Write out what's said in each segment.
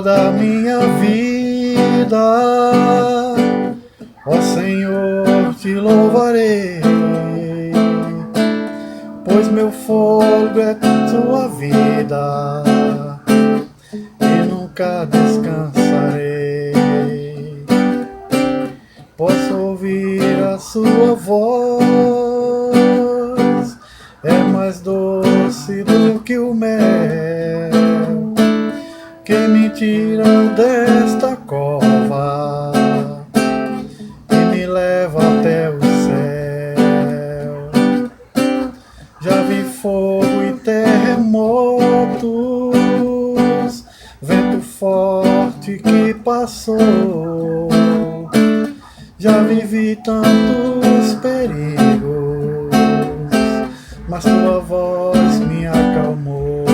toda a minha vida, ó Senhor, te louvarei, pois meu fogo é tua vida e nunca descansarei. Posso ouvir a sua voz, é mais doce do que o mel, que me tira desta cova e me leva até o céu. Já vi fogo e terremotos, vento forte que passou. Já vivi tantos perigos, mas tua voz me acalmou.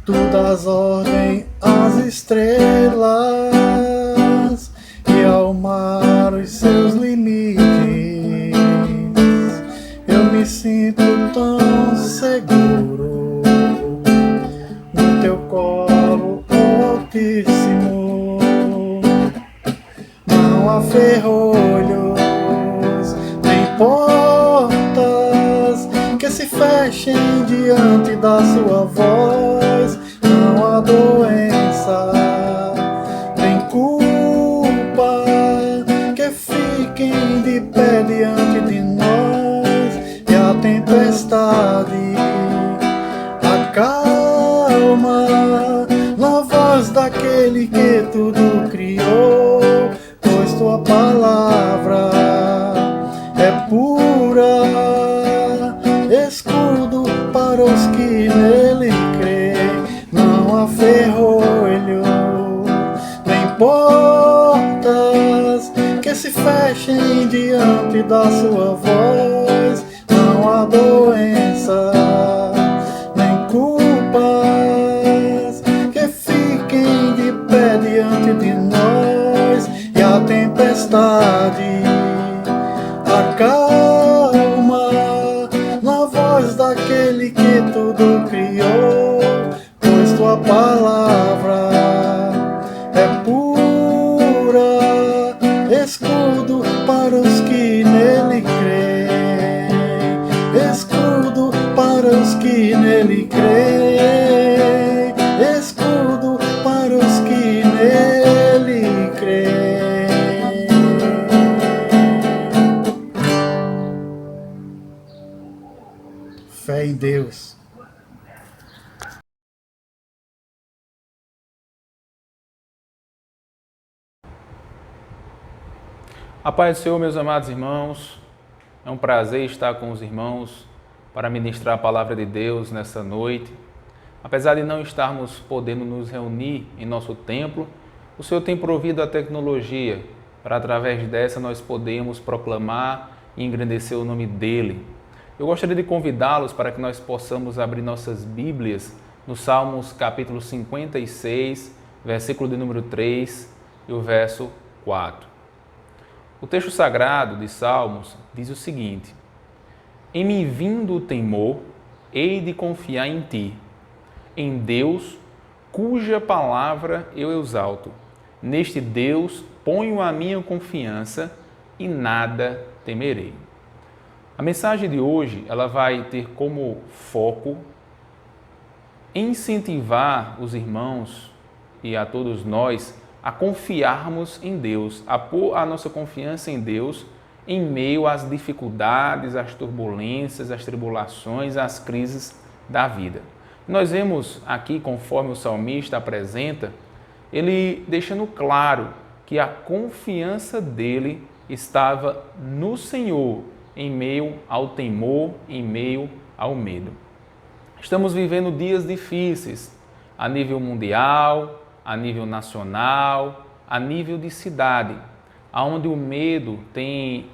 Tu dás ordem às estrelas e ao mar os seus limites. Eu me sinto tão seguro no teu colo, Altíssimo. Não há ferrolhos nem portas que se fechem diante da sua voz. Não há doença nem culpa que fiquem de pé diante de nós. E a tempestade acalma na voz daquele que tudo criou. Pois tua palavra é pura, escudo para os que nele creem. Não há ferrolho, nem portas que se fechem diante da sua voz. Não há doença, nem culpas que fiquem de pé diante de nós. E a tempestade acalma na voz daquele que tudo criou. Pois tua palavra é pura, escudo para os que nele creem. Escudo para os que nele creem. Escudo para os que nele creem. Fé em Deus. A paz do Senhor, meus amados irmãos. É um prazer estar com os irmãos para ministrar a palavra de Deus nessa noite. Apesar de não estarmos podendo nos reunir em nosso templo, o Senhor tem provido a tecnologia para, através dessa, nós podermos proclamar e engrandecer o nome dEle. Eu gostaria de convidá-los para que nós possamos abrir nossas Bíblias no Salmos capítulo 56, versículo de número 3 e o verso 4. O texto sagrado de Salmos diz o seguinte: Em me vindo o temor, hei de confiar em ti, em Deus, cuja palavra eu exalto. Neste Deus ponho a minha confiança e nada temerei. A mensagem de hoje, ela vai ter como foco incentivar os irmãos e a todos nós a confiarmos em Deus, a pôr a nossa confiança em Deus em meio às dificuldades, às turbulências, às tribulações, às crises da vida. Nós vemos aqui, conforme o salmista apresenta, ele deixando claro que a confiança dele estava no Senhor, em meio ao temor, em meio ao medo. Estamos vivendo dias difíceis a nível mundial, a nível nacional, a nível de cidade, onde o medo tem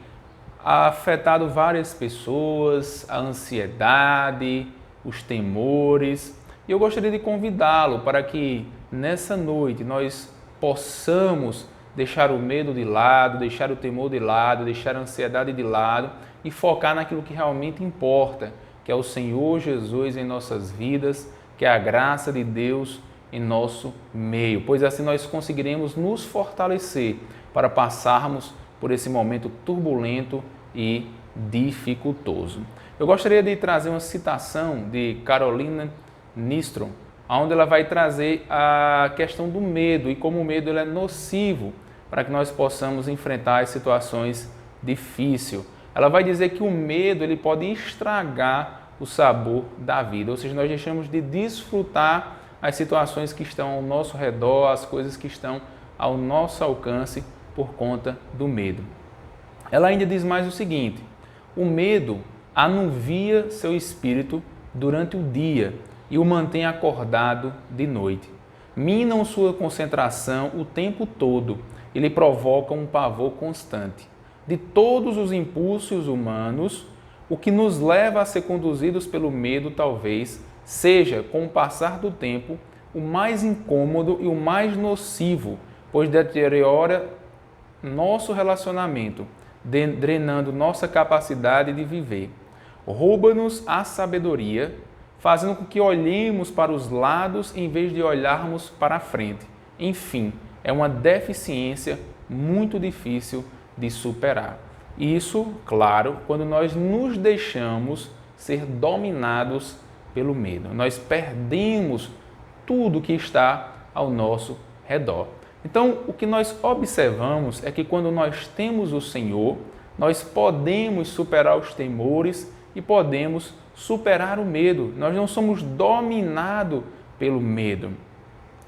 afetado várias pessoas, a ansiedade, os temores. E eu gostaria de convidá-lo para que nessa noite nós possamos deixar o medo de lado, deixar o temor de lado, deixar a ansiedade de lado e focar naquilo que realmente importa, que é o Senhor Jesus em nossas vidas, que é a graça de Deus em nosso meio, pois assim nós conseguiremos nos fortalecer para passarmos por esse momento turbulento e dificultoso. Eu gostaria de trazer uma citação de Carolina Nystrom, onde ela vai trazer a questão do medo e como o medo ele é nocivo para que nós possamos enfrentar as situações difíceis. Ela vai dizer que o medo ele pode estragar o sabor da vida, ou seja, nós deixamos de desfrutar as situações que estão ao nosso redor, as coisas que estão ao nosso alcance por conta do medo. Ela ainda diz mais o seguinte: o medo anuvia seu espírito durante o dia e o mantém acordado de noite. Minam sua concentração o tempo todo e lhe provocam um pavor constante. De todos os impulsos humanos, o que nos leva a ser conduzidos pelo medo talvez seja, com o passar do tempo, o mais incômodo e o mais nocivo, pois deteriora nosso relacionamento, drenando nossa capacidade de viver. Rouba-nos a sabedoria, fazendo com que olhemos para os lados em vez de olharmos para a frente. Enfim, é uma deficiência muito difícil de superar. Isso, claro, quando nós nos deixamos ser dominados pelo medo. Nós perdemos tudo que está ao nosso redor. Então, o que nós observamos é que quando nós temos o Senhor, nós podemos superar os temores e podemos superar o medo. Nós não somos dominados pelo medo.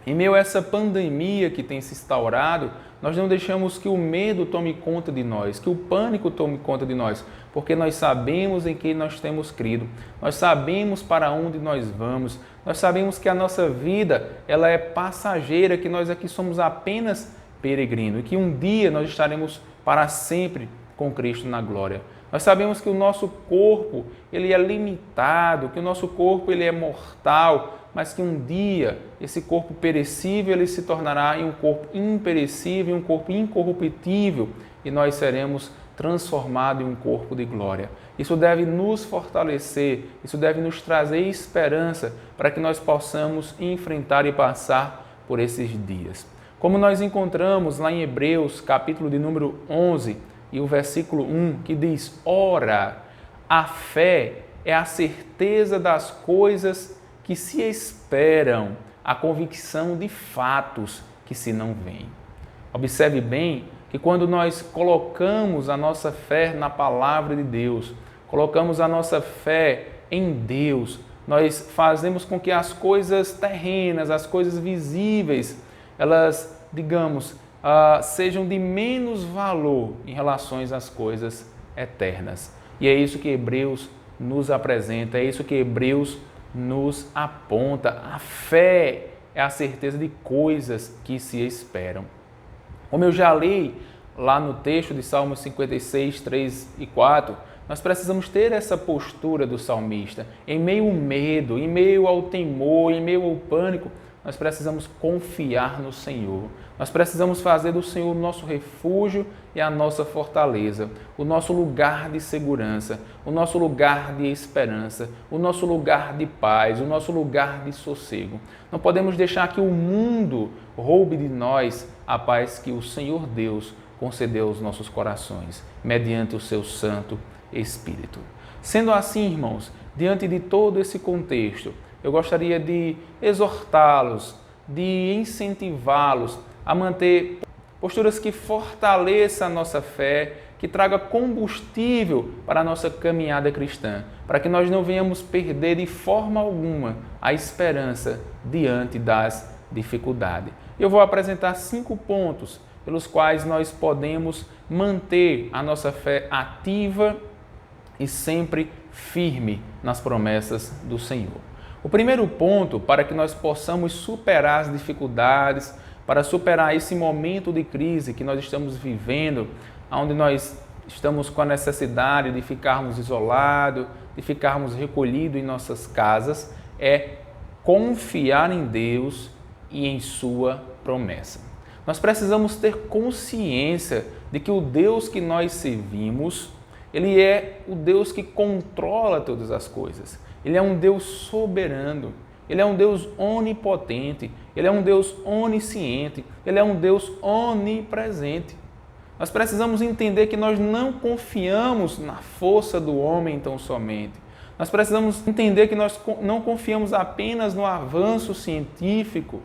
Em meio a essa pandemia que tem se instaurado, nós não deixamos que o medo tome conta de nós, que o pânico tome conta de nós, porque nós sabemos em quem nós temos crido, nós sabemos para onde nós vamos, nós sabemos que a nossa vida ela é passageira, que nós aqui somos apenas peregrinos e que um dia nós estaremos para sempre com Cristo na glória. Nós sabemos que o nosso corpo ele é limitado, que o nosso corpo ele é mortal, mas que um dia esse corpo perecível ele se tornará em um corpo imperecível, em um corpo incorruptível, e nós seremos transformados em um corpo de glória. Isso deve nos fortalecer, isso deve nos trazer esperança para que nós possamos enfrentar e passar por esses dias. Como nós encontramos lá em Hebreus, capítulo de número 11, e o versículo 1, que diz: ora, a fé é a certeza das coisas que se esperam, a convicção de fatos que se não veem. Observe bem que quando nós colocamos a nossa fé na palavra de Deus, colocamos a nossa fé em Deus, nós fazemos com que as coisas terrenas, as coisas visíveis, elas, digamos, sejam de menos valor em relação às coisas eternas. E é isso que Hebreus nos apresenta, é isso que Hebreus nos aponta. A fé é a certeza de coisas que se esperam. Como eu já li lá no texto de Salmos 56, 3 e 4, nós precisamos ter essa postura do salmista. Em meio ao medo, em meio ao temor, em meio ao pânico, nós precisamos confiar no Senhor. Nós precisamos fazer do Senhor o nosso refúgio e a nossa fortaleza, o nosso lugar de segurança, o nosso lugar de esperança, o nosso lugar de paz, o nosso lugar de sossego. Não podemos deixar que o mundo roube de nós a paz que o Senhor Deus concedeu aos nossos corações, mediante o seu Santo Espírito. Sendo assim, irmãos, diante de todo esse contexto, eu gostaria de exortá-los, de incentivá-los a manter posturas que fortaleçam a nossa fé, que traga combustível para a nossa caminhada cristã, para que nós não venhamos perder de forma alguma a esperança diante das dificuldades. Eu vou apresentar 5 pontos pelos quais nós podemos manter a nossa fé ativa e sempre firme nas promessas do Senhor. O primeiro ponto para que nós possamos superar as dificuldades, para superar esse momento de crise que nós estamos vivendo, onde nós estamos com a necessidade de ficarmos isolados, de ficarmos recolhidos em nossas casas, é confiar em Deus e em sua promessa. Nós precisamos ter consciência de que o Deus que nós servimos, Ele é o Deus que controla todas as coisas. Ele é um Deus soberano, Ele é um Deus onipotente, Ele é um Deus onisciente, Ele é um Deus onipresente. Nós precisamos entender que nós não confiamos na força do homem tão somente. Nós precisamos entender que nós não confiamos apenas no avanço científico,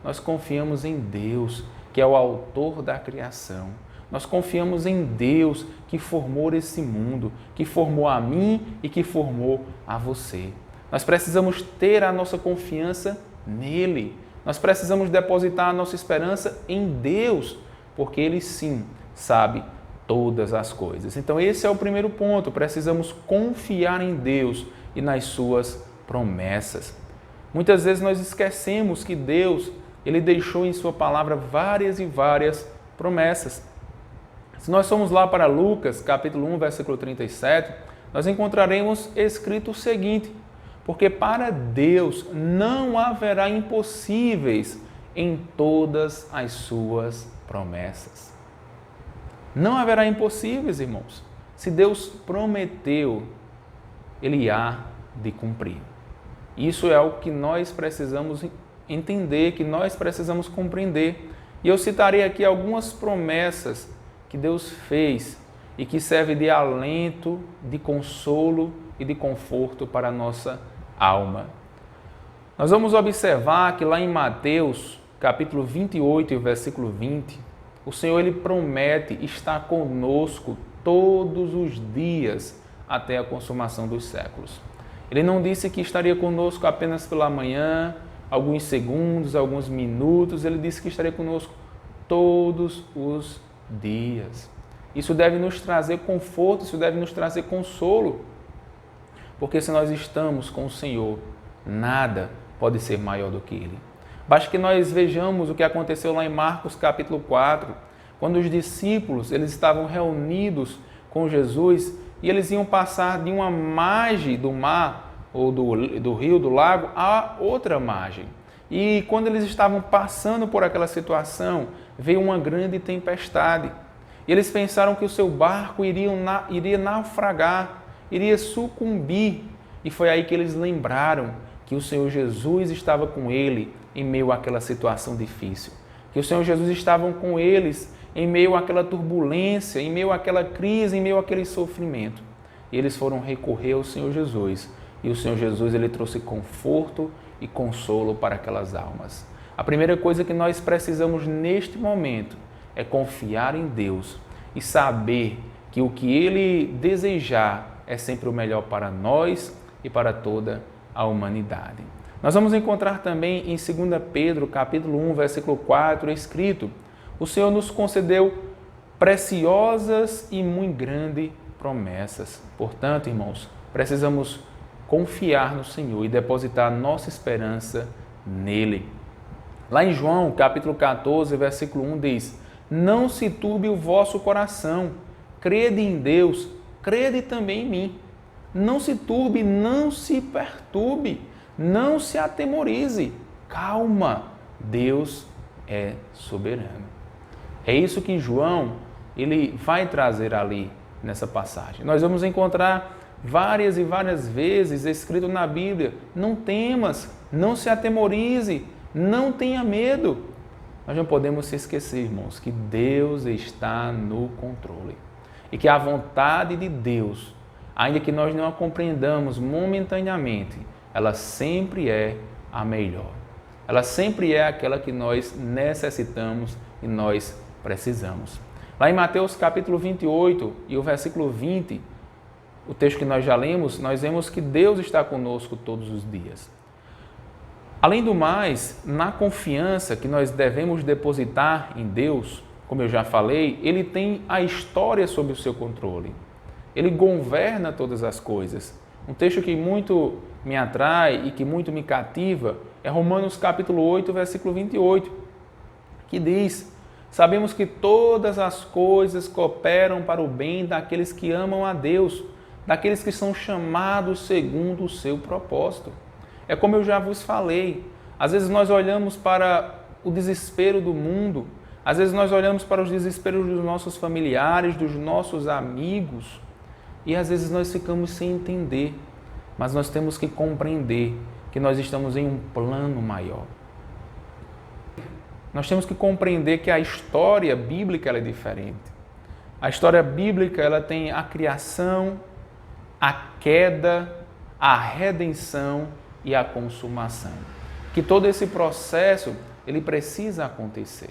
nós confiamos em Deus, que é o autor da criação. Nós confiamos em Deus que formou esse mundo, que formou a mim e que formou a você. Nós precisamos ter a nossa confiança nele. Nós precisamos depositar a nossa esperança em Deus, porque Ele sim sabe todas as coisas. Então esse é o primeiro ponto, precisamos confiar em Deus e nas suas promessas. Muitas vezes nós esquecemos que Deus, Ele deixou em sua palavra várias e várias promessas. Se nós formos lá para Lucas, capítulo 1, versículo 37, nós encontraremos escrito o seguinte: porque para Deus não haverá impossíveis em todas as suas promessas. Não haverá impossíveis, irmãos. Se Deus prometeu, Ele há de cumprir. Isso é algo que nós precisamos entender, que nós precisamos compreender. E eu citarei aqui algumas promessas que Deus fez e que servem de alento, de consolo e de conforto para a nossa alma. Nós vamos observar que lá em Mateus, capítulo 28 e versículo 20, o Senhor Ele promete estar conosco todos os dias até a consumação dos séculos. Ele não disse que estaria conosco apenas pela manhã, alguns segundos, alguns minutos. Ele disse que estaria conosco todos os dias. Isso deve nos trazer conforto, isso deve nos trazer consolo. Porque se nós estamos com o Senhor, nada pode ser maior do que Ele. Basta que nós vejamos o que aconteceu lá em Marcos capítulo 4, quando os discípulos eles estavam reunidos com Jesus e eles iam passar de uma margem do mar ou do rio, do lago, a outra margem. E quando eles estavam passando por aquela situação, veio uma grande tempestade. E eles pensaram que o seu barco iria naufragar, iria sucumbir. E foi aí que eles lembraram que o Senhor Jesus estava com ele em meio àquela situação difícil. Que o Senhor Jesus estava com eles em meio àquela turbulência, em meio àquela crise, em meio àquele sofrimento. E eles foram recorrer ao Senhor Jesus. E o Senhor Jesus ele trouxe conforto e consolo para aquelas almas. A primeira coisa que nós precisamos neste momento é confiar em Deus e saber que o que Ele desejar é sempre o melhor para nós e para toda a humanidade. Nós vamos encontrar também em 2 Pedro, capítulo 1, versículo 4, escrito: o Senhor nos concedeu preciosas e muito grandes promessas. Portanto, irmãos, precisamos confiar no Senhor e depositar nossa esperança nele. Lá em João, capítulo 14, versículo 1 diz: não se turbe o vosso coração, crede em Deus, crede também em mim. Não se turbe, não se perturbe, não se atemorize. Calma, Deus é soberano. É isso que João ele vai trazer ali nessa passagem. Nós vamos encontrar várias e várias vezes escrito na Bíblia: não temas, não se atemorize, não tenha medo. Nós não podemos se esquecer, irmãos, que Deus está no controle e que a vontade de Deus, ainda que nós não a compreendamos momentaneamente, ela sempre é a melhor. Ela sempre é aquela que nós necessitamos e nós precisamos. Lá em Mateus capítulo 28 e o versículo 20, o texto que nós já lemos, nós vemos que Deus está conosco todos os dias. Além do mais, na confiança que nós devemos depositar em Deus, como eu já falei, Ele tem a história sob o seu controle. Ele governa todas as coisas. Um texto que muito me atrai e que muito me cativa é Romanos capítulo 8, versículo 28, que diz: sabemos que todas as coisas cooperam para o bem daqueles que amam a Deus, daqueles que são chamados segundo o seu propósito. É como eu já vos falei, às vezes nós olhamos para o desespero do mundo, às vezes nós olhamos para os desesperos dos nossos familiares, dos nossos amigos, e às vezes nós ficamos sem entender, mas nós temos que compreender que nós estamos em um plano maior. Nós temos que compreender que a história bíblica ela é diferente. A história bíblica ela tem a criação, a queda, a redenção e a consumação. Que todo esse processo ele precisa acontecer.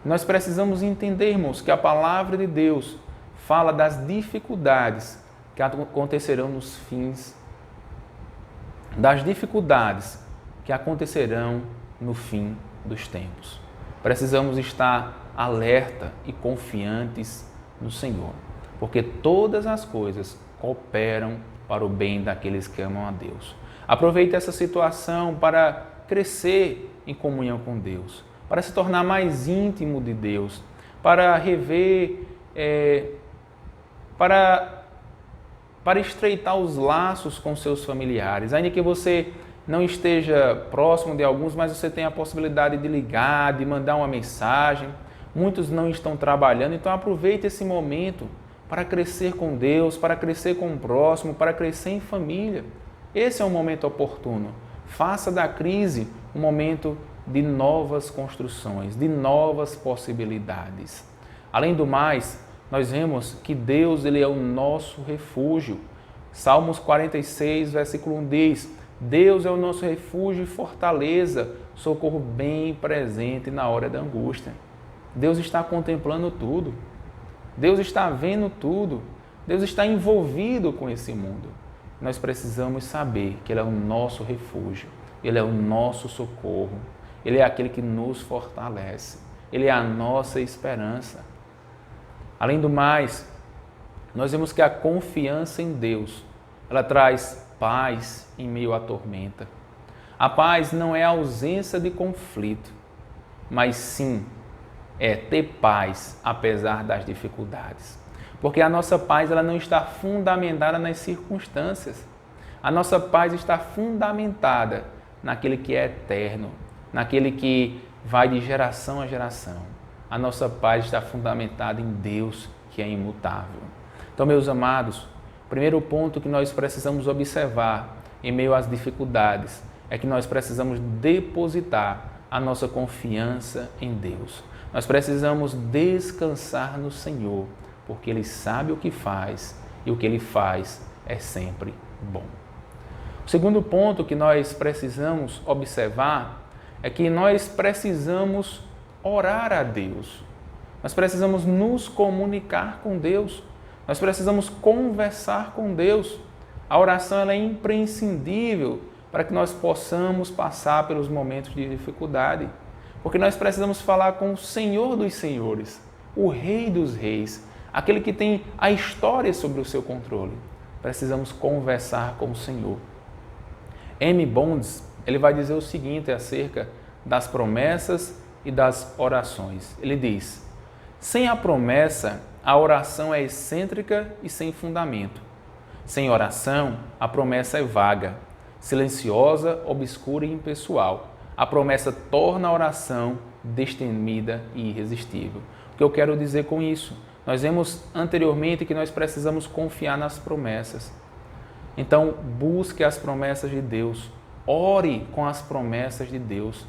Nós precisamos entendermos que a palavra de Deus fala das dificuldades que acontecerão nos fins, das dificuldades que acontecerão no fim dos tempos. Precisamos estar alerta e confiantes no Senhor, porque todas as coisas cooperam para o bem daqueles que amam a Deus. Aproveite essa situação para crescer em comunhão com Deus, para se tornar mais íntimo de Deus, para rever, para estreitar os laços com seus familiares. Ainda que você não esteja próximo de alguns, mas você tem a possibilidade de ligar, de mandar uma mensagem. Muitos não estão trabalhando, então aproveite esse momento para crescer com Deus, para crescer com o próximo, para crescer em família. Esse é um momento oportuno. Faça da crise um momento de novas construções, de novas possibilidades. Além do mais, nós vemos que Deus ele é o nosso refúgio. Salmos 46, versículo 1 diz: Deus é o nosso refúgio e fortaleza, socorro bem presente na hora da angústia. Deus está contemplando tudo. Deus está vendo tudo. Deus está envolvido com esse mundo. Nós precisamos saber que Ele é o nosso refúgio. Ele é o nosso socorro. Ele é aquele que nos fortalece. Ele é a nossa esperança. Além do mais, nós vemos que a confiança em Deus, ela traz paz em meio à tormenta. A paz não é a ausência de conflito, mas sim é ter paz apesar das dificuldades. Porque a nossa paz ela não está fundamentada nas circunstâncias. A nossa paz está fundamentada naquele que é eterno, naquele que vai de geração a geração. A nossa paz está fundamentada em Deus, que é imutável. Então, meus amados, o primeiro ponto que nós precisamos observar em meio às dificuldades é que nós precisamos depositar a nossa confiança em Deus. Nós precisamos descansar no Senhor, porque Ele sabe o que faz e o que Ele faz é sempre bom. O segundo ponto que nós precisamos observar é que nós precisamos orar a Deus. Nós precisamos nos comunicar com Deus. Nós precisamos conversar com Deus. A oração ela é imprescindível para que nós possamos passar pelos momentos de dificuldade. Porque nós precisamos falar com o Senhor dos Senhores, o Rei dos Reis, aquele que tem a história sobre o seu controle. Precisamos conversar com o Senhor. M. Bonds, ele vai dizer o seguinte acerca das promessas e das orações. Ele diz: sem a promessa, a oração é excêntrica e sem fundamento. Sem oração, a promessa é vaga, silenciosa, obscura e impessoal. A promessa torna a oração destemida e irresistível. O que eu quero dizer com isso? Nós vimos anteriormente que nós precisamos confiar nas promessas. Então, busque as promessas de Deus. Ore com as promessas de Deus.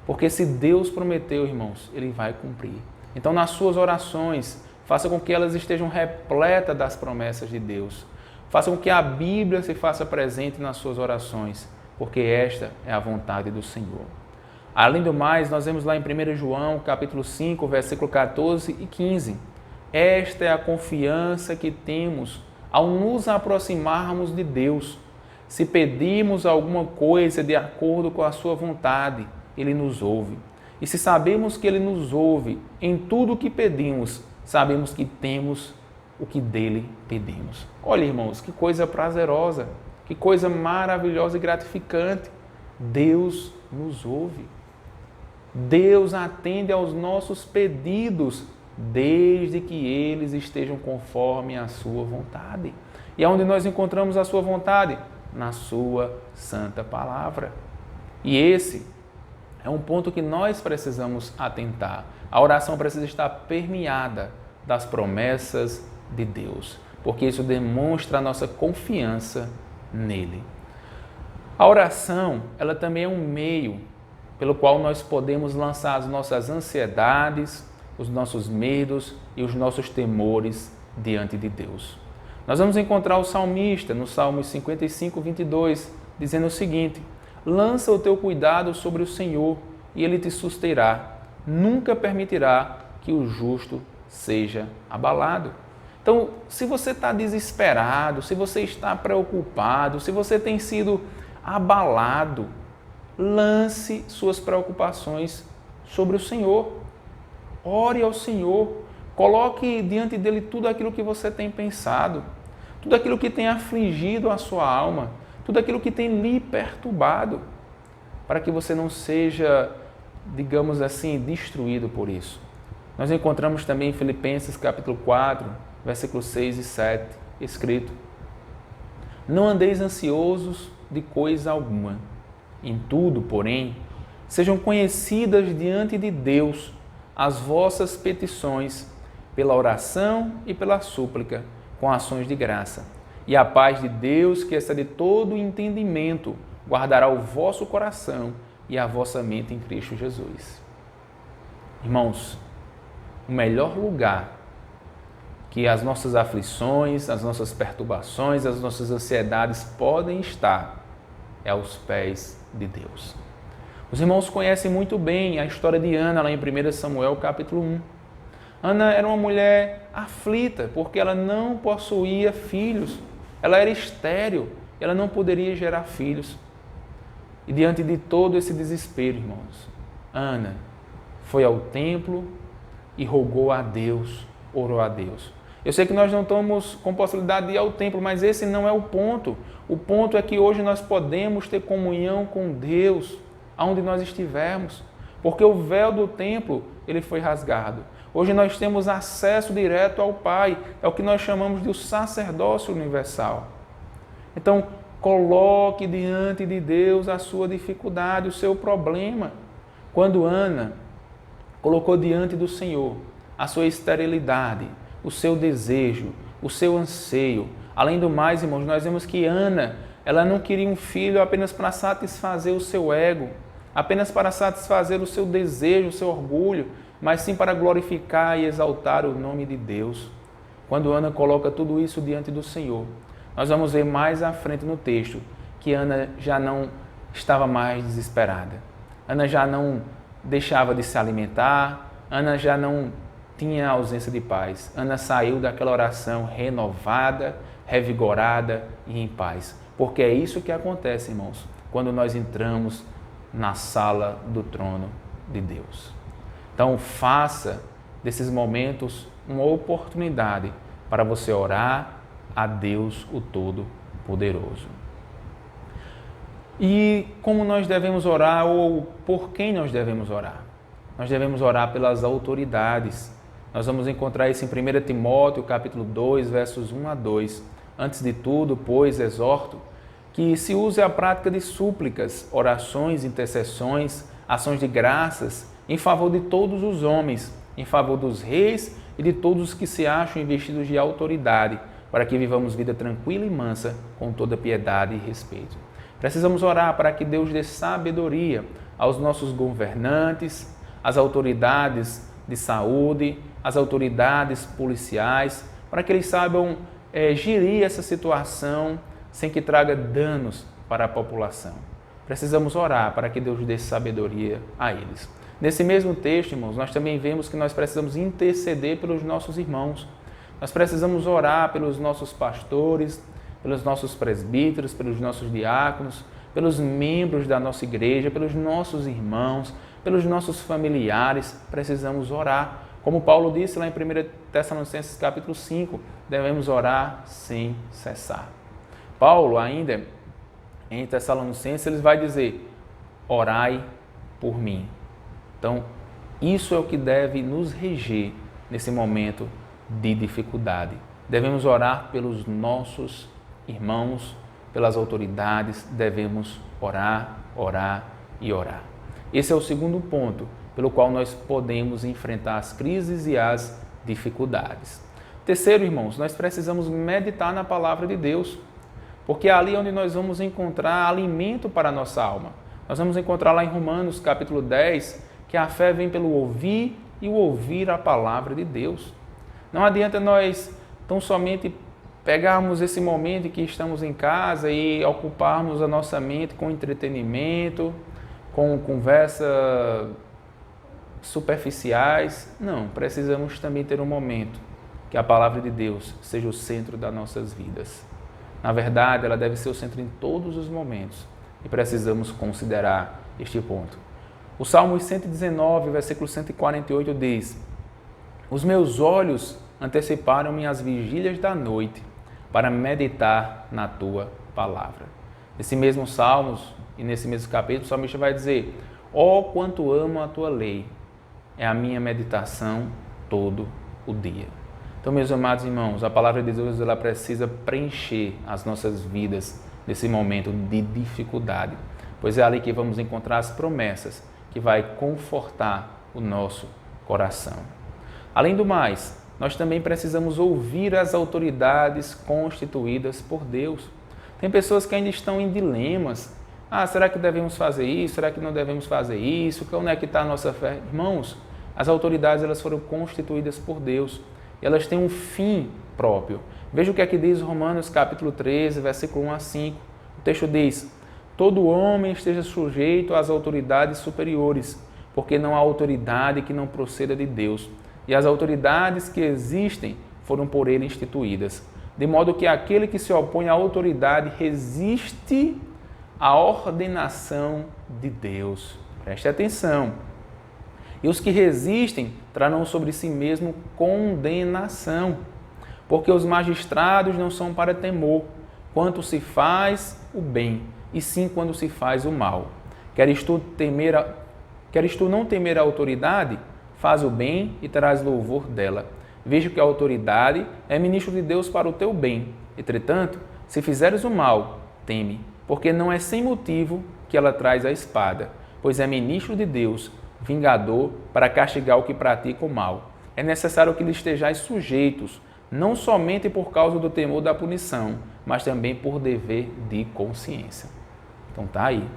Porque se Deus prometeu, irmãos, Ele vai cumprir. Então, nas suas orações, faça com que elas estejam repletas das promessas de Deus. Faça com que a Bíblia se faça presente nas suas orações, porque esta é a vontade do Senhor. Além do mais, nós vemos lá em 1 João, capítulo 5, versículo 14 e 15. Esta é a confiança que temos ao nos aproximarmos de Deus. Se pedirmos alguma coisa de acordo com a sua vontade, Ele nos ouve. E se sabemos que Ele nos ouve em tudo o que pedimos, sabemos que temos o que dele pedimos. Olha, irmãos, que coisa prazerosa, que coisa maravilhosa e gratificante. Deus nos ouve. Deus atende aos nossos pedidos, desde que eles estejam conforme a sua vontade. E aonde nós encontramos a sua vontade? Na sua santa palavra. E esse é um ponto que nós precisamos atentar. A oração precisa estar permeada das promessas de Deus, porque isso demonstra a nossa confiança nele. A oração, ela também é um meio pelo qual nós podemos lançar as nossas ansiedades, os nossos medos e os nossos temores diante de Deus. Nós vamos encontrar o salmista no Salmo 55, 22, dizendo o seguinte: lança o teu cuidado sobre o Senhor e Ele te susterá. Nunca permitirá que o justo seja abalado. Então, se você está desesperado, se você está preocupado, se você tem sido abalado, lance suas preocupações sobre o Senhor. Ore ao Senhor. Coloque diante dele tudo aquilo que você tem pensado, tudo aquilo que tem afligido a sua alma, tudo aquilo que tem lhe perturbado, para que você não seja, digamos assim, destruído por isso. Nós encontramos também em Filipenses capítulo 4, versículos 6 e 7, escrito: não andeis ansiosos de coisa alguma. Em tudo, porém, sejam conhecidas diante de Deus as vossas petições, pela oração e pela súplica, com ações de graça. E a paz de Deus, que excede todo entendimento, guardará o vosso coração e a vossa mente em Cristo Jesus. Irmãos, o melhor lugar que as nossas aflições, as nossas perturbações, as nossas ansiedades podem estar é aos pés de Deus. Os irmãos conhecem muito bem a história de Ana, lá em 1 Samuel, capítulo 1. Ana era uma mulher aflita, porque ela não possuía filhos. Ela era estéril, ela não poderia gerar filhos. E diante de todo esse desespero, irmãos, Ana foi ao templo e rogou a Deus, orou a Deus. Eu sei que nós não estamos com possibilidade de ir ao templo, mas esse não é o ponto. O ponto é que hoje nós podemos ter comunhão com Deus, aonde nós estivermos, porque o véu do templo, ele foi rasgado. Hoje nós temos acesso direto ao Pai, é o que nós chamamos de o sacerdócio universal. Então, coloque diante de Deus a sua dificuldade, o seu problema. Quando Ana colocou diante do Senhor a sua esterilidade, o seu desejo, o seu anseio. Além do mais, irmãos, nós vemos que Ana, ela não queria um filho apenas para satisfazer o seu ego, apenas para satisfazer o seu desejo, o seu orgulho, mas sim para glorificar e exaltar o nome de Deus. Quando Ana coloca tudo isso diante do Senhor, nós vamos ver mais à frente no texto que Ana já não estava mais desesperada. Ana já não deixava de se alimentar, Ana já não tinha ausência de paz. Ana saiu daquela oração renovada, revigorada e em paz. Porque é isso que acontece, irmãos, quando nós entramos na sala do trono de Deus. Então, faça desses momentos uma oportunidade para você orar a Deus, o Todo-Poderoso. E como nós devemos orar ou por quem nós devemos orar? Nós devemos orar pelas autoridades. Nós vamos encontrar isso em 1 Timóteo, capítulo 2, versos 1 a 2. Antes de tudo, pois, exorto que se use a prática de súplicas, orações, intercessões, ações de graças em favor de todos os homens, em favor dos reis e de todos os que se acham investidos de autoridade, para que vivamos vida tranquila e mansa, com toda piedade e respeito. Precisamos orar para que Deus dê sabedoria aos nossos governantes, às autoridades de saúde, às autoridades policiais, para que eles saibam gerir essa situação sem que traga danos para a população. Precisamos orar para que Deus dê sabedoria a eles. Nesse mesmo texto, irmãos, nós também vemos que nós precisamos interceder pelos nossos irmãos. Nós precisamos orar pelos nossos pastores, pelos nossos presbíteros, pelos nossos diáconos, pelos membros da nossa igreja, pelos nossos irmãos, pelos nossos familiares. Precisamos orar. Como Paulo disse lá em 1 Tessalonicenses capítulo 5, devemos orar sem cessar. Paulo, ainda em Tessalonicenses, ele vai dizer: orai por mim. Então, isso é o que deve nos reger nesse momento de dificuldade. Devemos orar pelos nossos irmãos, pelas autoridades, devemos orar, orar e orar. Esse é o segundo ponto pelo qual nós podemos enfrentar as crises e as dificuldades. Terceiro, irmãos, nós precisamos meditar na palavra de Deus. porque é ali onde nós vamos encontrar alimento para a nossa alma. Nós vamos encontrar lá em Romanos capítulo 10, que a fé vem pelo ouvir e o ouvir a palavra de Deus. Não adianta nós tão somente pegarmos esse momento em que estamos em casa e ocuparmos a nossa mente com entretenimento, com conversa superficiais. Não, precisamos também ter um momento que a palavra de Deus seja o centro das nossas vidas. Na verdade, ela deve ser o centro em todos os momentos e precisamos considerar este ponto. O Salmo 119, versículo 148 diz: Os meus olhos anteciparam-me as vigílias da noite para meditar na tua palavra. Nesse mesmo Salmos e nesse mesmo capítulo, o salmista vai dizer: Ó, quanto amo a tua lei, é a minha meditação todo o dia. Então, meus amados irmãos, a palavra de Deus ela precisa preencher as nossas vidas nesse momento de dificuldade, pois é ali que vamos encontrar as promessas que vai confortar o nosso coração. Além do mais, nós também precisamos ouvir as autoridades constituídas por Deus. Tem pessoas que ainda estão em dilemas. Será que devemos fazer isso? Será que não devemos fazer isso? Onde é que está a nossa fé? Irmãos, as autoridades elas foram constituídas por Deus. E elas têm um fim próprio. Veja o que aqui diz Romanos capítulo 13, versículo 1 a 5. O texto diz: Todo homem esteja sujeito às autoridades superiores, porque não há autoridade que não proceda de Deus. E as autoridades que existem foram por ele instituídas. De modo que aquele que se opõe à autoridade resiste à ordenação de Deus. Preste atenção. E os que resistem trarão sobre si mesmo condenação, porque os magistrados não são para temor, quanto se faz o bem, e sim quando se faz o mal. Queres tu não temer a autoridade? Faz o bem e terás louvor dela. Veja que a autoridade é ministro de Deus para o teu bem. Entretanto, se fizeres o mal, teme, porque não é sem motivo que ela traz a espada, pois é ministro de Deus, vingador para castigar o que pratica o mal. É necessário que lhe estejais sujeitos, não somente por causa do temor da punição, mas também por dever de consciência. Então tá aí.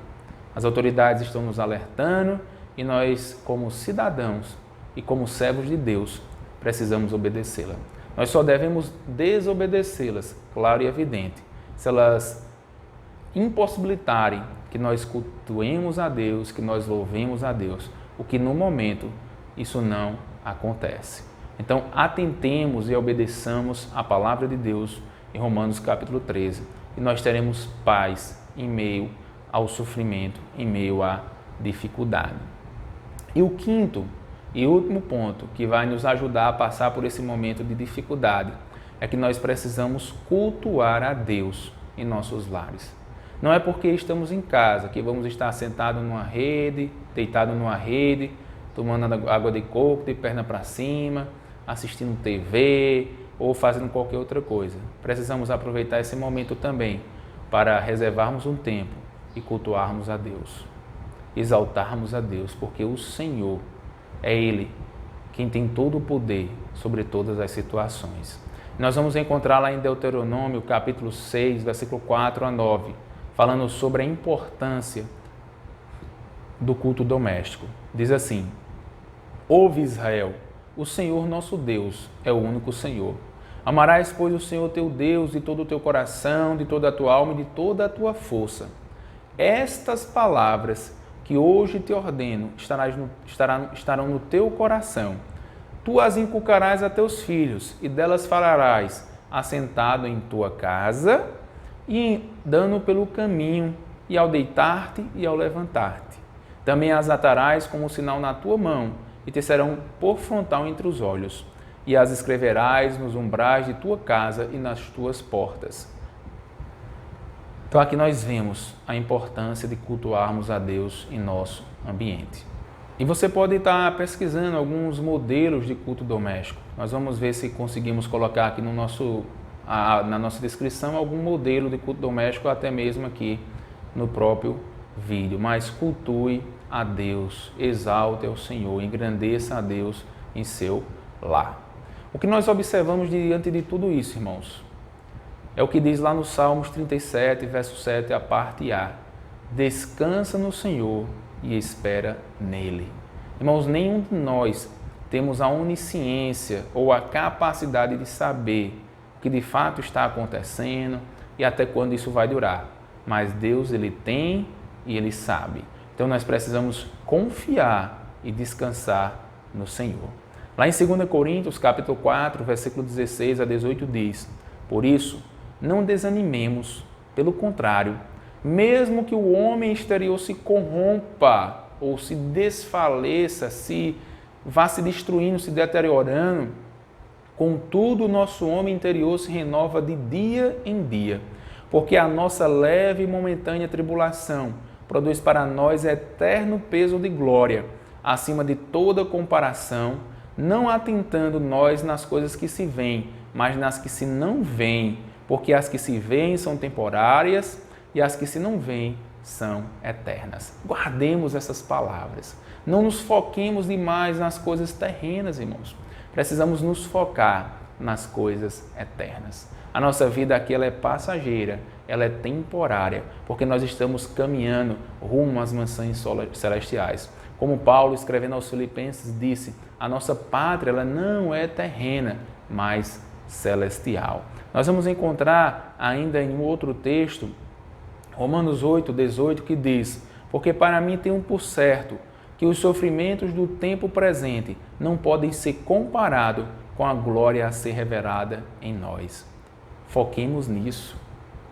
As autoridades estão nos alertando e nós, como cidadãos e como servos de Deus, precisamos obedecê-la. Nós só devemos desobedecê-las, claro e evidente, se elas impossibilitarem que nós cultuemos a Deus, que nós louvemos a Deus, o que no momento isso não acontece. Então atentemos e obedeçamos a palavra de Deus em Romanos capítulo 13 e nós teremos paz em meio ao sofrimento, em meio à dificuldade. E o quinto e último ponto que vai nos ajudar a passar por esse momento de dificuldade é que nós precisamos cultuar a Deus em nossos lares. Não é porque estamos em casa que vamos estar sentados numa rede, deitados numa rede, tomando água de coco, de perna para cima, assistindo TV ou fazendo qualquer outra coisa. Precisamos aproveitar esse momento também para reservarmos um tempo e cultuarmos a Deus, exaltarmos a Deus, porque o Senhor é Ele quem tem todo o poder sobre todas as situações. Nós vamos encontrar lá em Deuteronômio capítulo 6, versículo 4 a 9, falando sobre a importância do culto doméstico. Diz assim: Ouve Israel, o Senhor nosso Deus é o único Senhor. Amarás, pois, o Senhor teu Deus de todo o teu coração, de toda a tua alma e de toda a tua força. Estas palavras que hoje te ordeno estarão no teu coração. Tu as inculcarás a teus filhos e delas falarás assentado em tua casa e andando pelo caminho, e ao deitar-te e ao levantar-te. Também as atarás como sinal na tua mão, e te serão por frontal entre os olhos, e as escreverás nos umbrais de tua casa e nas tuas portas. Então aqui nós vemos a importância de cultuarmos a Deus em nosso ambiente. E você pode estar pesquisando alguns modelos de culto doméstico. Nós vamos ver se conseguimos colocar aqui no na nossa descrição algum modelo de culto doméstico, até mesmo aqui no próprio vídeo. Mas cultue a Deus, exalte ao Senhor, engrandeça a Deus em seu lar. O que nós observamos diante de tudo isso, irmãos, É o que diz lá no Salmos 37, verso 7, a parte A. Descansa no Senhor e espera nele. Irmãos, nenhum de nós temos a onisciência ou a capacidade de saber o que de fato está acontecendo e até quando isso vai durar. Mas Deus, Ele tem e Ele sabe. Então nós precisamos confiar e descansar no Senhor. Lá em 2 Coríntios, capítulo 4, versículo 16 a 18 diz: Por isso, não desanimemos, pelo contrário, mesmo que o homem exterior se corrompa ou se desfaleça, vá se destruindo, se deteriorando, contudo o nosso homem interior se renova de dia em dia, porque a nossa leve e momentânea tribulação produz para nós eterno peso de glória, acima de toda comparação, não atentando nós nas coisas que se veem, mas nas que se não veem, porque as que se veem são temporárias e as que se não veem são eternas. Guardemos essas palavras. Não nos foquemos demais nas coisas terrenas, irmãos. Precisamos nos focar nas coisas eternas. A nossa vida aqui ela é passageira, ela é temporária, porque nós estamos caminhando rumo às mansões celestiais. Como Paulo, escrevendo aos Filipenses, disse, a nossa pátria ela não é terrena, mas celestial. Nós vamos encontrar ainda em um outro texto, Romanos 8, 18, que diz, porque para mim tenho por certo que os sofrimentos do tempo presente não podem ser comparados com a glória a ser revelada em nós. Foquemos nisso.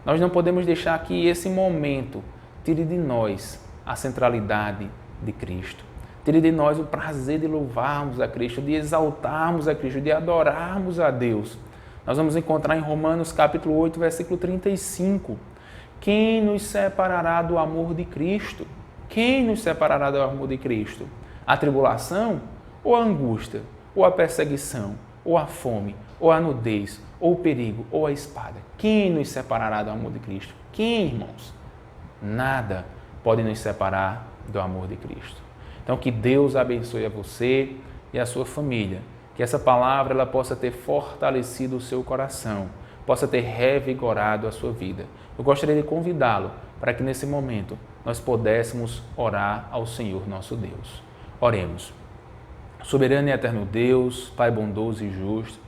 Nós não podemos deixar que esse momento tire de nós a centralidade de Cristo. Tire de nós o prazer de louvarmos a Cristo, de exaltarmos a Cristo, de adorarmos a Deus. Nós vamos encontrar em Romanos capítulo 8, versículo 35. Quem nos separará do amor de Cristo? Quem nos separará do amor de Cristo? A tribulação? Ou a angústia? Ou a perseguição? Ou a fome? Ou a nudez? Ou o perigo? Ou a espada? Quem nos separará do amor de Cristo? Quem, irmãos? Nada pode nos separar do amor de Cristo. Então, que Deus abençoe a você e a sua família. Que essa palavra ela possa ter fortalecido o seu coração, possa ter revigorado a sua vida. Eu gostaria de convidá-lo para que nesse momento nós pudéssemos orar ao Senhor nosso Deus. Oremos. Soberano e eterno Deus, Pai bondoso e justo,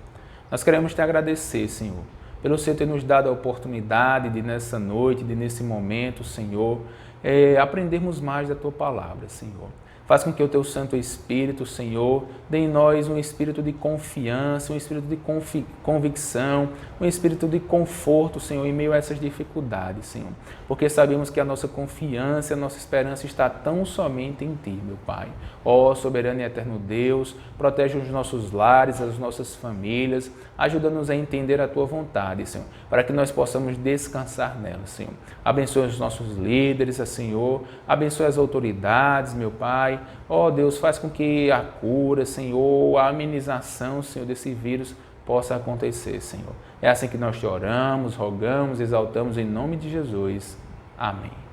nós queremos te agradecer, Senhor, pelo Senhor ter nos dado a oportunidade de nessa noite, de nesse momento, Senhor, aprendermos mais da Tua palavra, Senhor. Faz com que o Teu Santo Espírito, Senhor, dê em nós um espírito de confiança, um espírito de convicção, um espírito de conforto, Senhor, em meio a essas dificuldades, Senhor. Porque sabemos que a nossa confiança, a nossa esperança está tão somente em Ti, meu Pai. Ó soberano e eterno Deus, protege os nossos lares, as nossas famílias, ajuda-nos a entender a Tua vontade, Senhor, para que nós possamos descansar nela, Senhor. Abençoe os nossos líderes, Senhor, abençoe as autoridades, meu Pai. Ó Deus, faz com que a cura, Senhor, a amenização, Senhor, desse vírus possa acontecer, Senhor. É assim que nós te oramos, rogamos, exaltamos em nome de Jesus. Amém.